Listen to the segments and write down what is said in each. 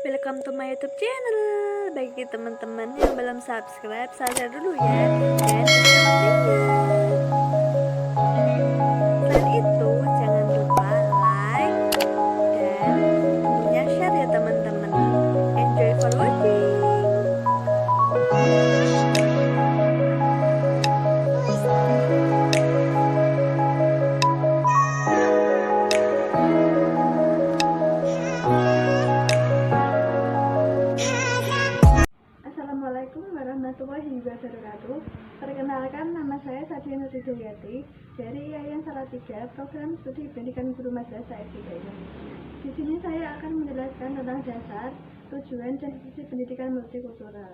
welcome to my YouTube channel. Bagi teman-teman yang belum subscribe, subscribe dulu ya, dan tekan loncengnya. Selain itu, jangan lupa like dan tentunya share ya teman-teman. Enjoy for watching. Assalamualaikum warahmatullahi wabarakatuh. Perkenalkan, nama saya Sadia Nurhidayati dari Yayasan Salatiga, Program Studi Pendidikan Guru Madrasah Ibtidaiyah. Di sini saya akan menjelaskan tentang dasar, tujuan, dan visi pendidikan multikultural.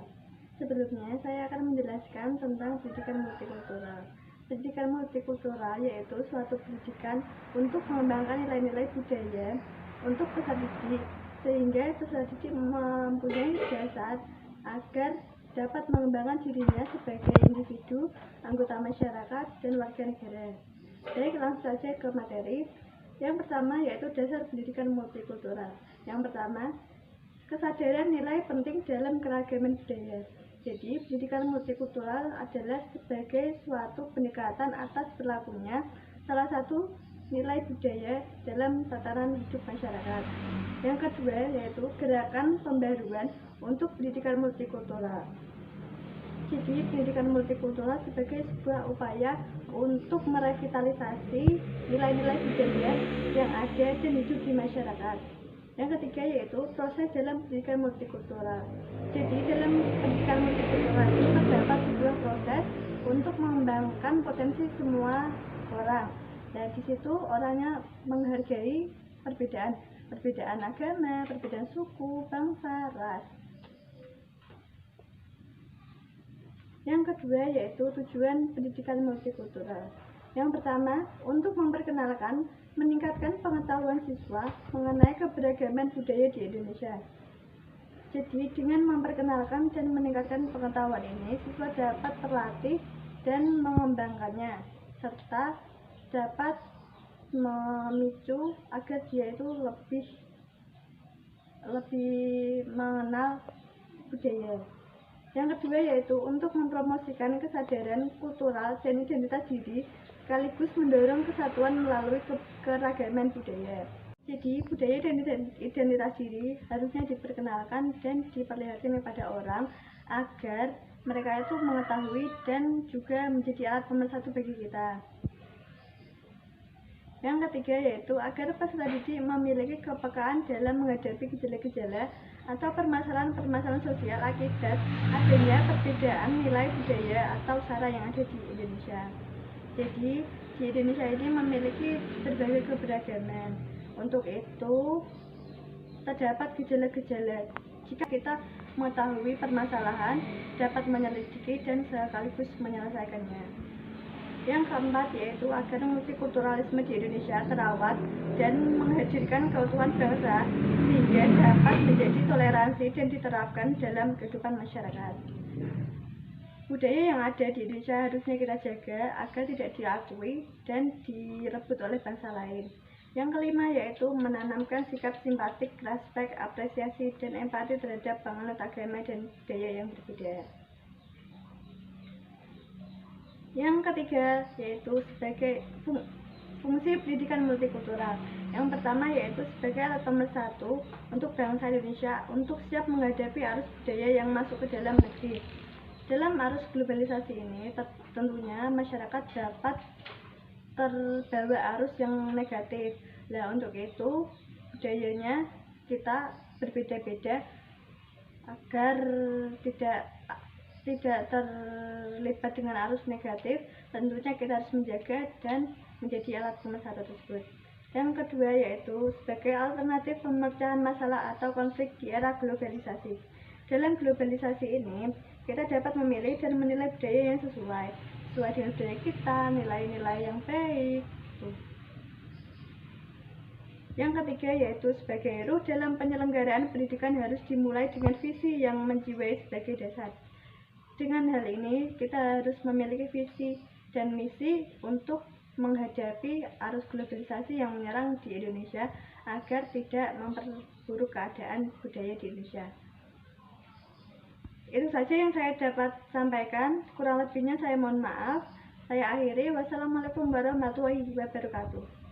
Sebelumnya, saya akan menjelaskan tentang pendidikan multikultural. Pendidikan multikultural yaitu suatu pendidikan untuk mengembangkan nilai-nilai budaya untuk peserta didik, sehingga peserta didik mempunyai dasar agar dapat mengembangkan dirinya sebagai individu, anggota masyarakat, dan warga negara. Baik, langsung saja ke materi. Yang pertama yaitu dasar pendidikan multikultural. Yang pertama, kesadaran nilai penting dalam keragaman budaya. Jadi, pendidikan multikultural adalah sebagai suatu pendekatan atas berlakunya salah satu nilai budaya dalam tatanan hidup masyarakat. Yang kedua yaitu gerakan pembaruan untuk pendidikan multikultural. Jadi, pendidikan multikultural sebagai sebuah upaya untuk merevitalisasi nilai-nilai budaya yang ada dan hidup di masyarakat. Yang ketiga yaitu proses dalam pendidikan multikultural. Jadi, dalam pendidikan multikultural itu terdapat sebuah proses untuk mengembangkan potensi semua orang. Dan di situ orangnya menghargai perbedaan agama, perbedaan suku, bangsa, ras. Yang kedua yaitu tujuan pendidikan multikultural. Yang pertama, untuk memperkenalkan, meningkatkan pengetahuan siswa mengenai keberagaman budaya di Indonesia. Jadi, dengan memperkenalkan dan meningkatkan pengetahuan ini, siswa dapat terlatih dan mengembangkannya, serta dapat memicu agar dia itu lebih mengenal budaya. Yang kedua yaitu untuk mempromosikan kesadaran kultural dan identitas diri, sekaligus mendorong kesatuan melalui keragaman budaya. Jadi, budaya dan identitas diri harusnya diperkenalkan dan diperlihatkan kepada orang agar mereka itu mengetahui dan juga menjadi alat pemersatu bagi kita. Yang ketiga yaitu agar peserta didik memiliki kepekaan dalam menghadapi gejala-gejala atau permasalahan-permasalahan sosial akibat adanya perbedaan nilai budaya atau sara yang ada di Indonesia. Jadi, di Indonesia ini memiliki berbagai keberagaman. Untuk itu, terdapat gejala-gejala. Jika kita mengetahui permasalahan, dapat menyelidiki dan sekaligus menyelesaikannya. Yang keempat yaitu agar multikulturalisme di Indonesia terawat dan menghadirkan keutuhan bangsa sehingga dapat menjadi toleransi dan diterapkan dalam kehidupan masyarakat. Budaya yang ada di Indonesia harusnya kita jaga agar tidak diakui dan direbut oleh bangsa lain. Yang kelima yaitu menanamkan sikap simpatik, respek, apresiasi, dan empati terhadap penganut agama dan budaya yang berbeda. Yang ketiga yaitu sebagai fungsi pendidikan multikultural. Yang pertama yaitu sebagai alat pemersatu untuk bangsa Indonesia untuk siap menghadapi arus budaya yang masuk ke dalam negeri. Dalam arus globalisasi ini tentunya masyarakat dapat terbawa arus yang negatif. Nah, untuk itu budayanya kita berbeda-beda agar tidak terlibat dengan arus negatif. Tentunya kita harus menjaga dan menjadi alat pemersatu tersebut. Yang kedua yaitu sebagai alternatif pemecahan masalah atau konflik di era globalisasi. Dalam globalisasi ini, kita dapat memilih dan menilai budaya yang sesuai dengan budaya kita, nilai-nilai yang baik. Yang ketiga yaitu sebagai ruh dalam penyelenggaraan pendidikan harus dimulai dengan visi yang menjiwai sebagai dasar. Dengan hal ini, kita harus memiliki visi dan misi untuk menghadapi arus globalisasi yang menyerang di Indonesia agar tidak memperburuk keadaan budaya di Indonesia. Itu saja yang saya dapat sampaikan, kurang lebihnya saya mohon maaf. Saya akhiri, wassalamualaikum warahmatullahi wabarakatuh.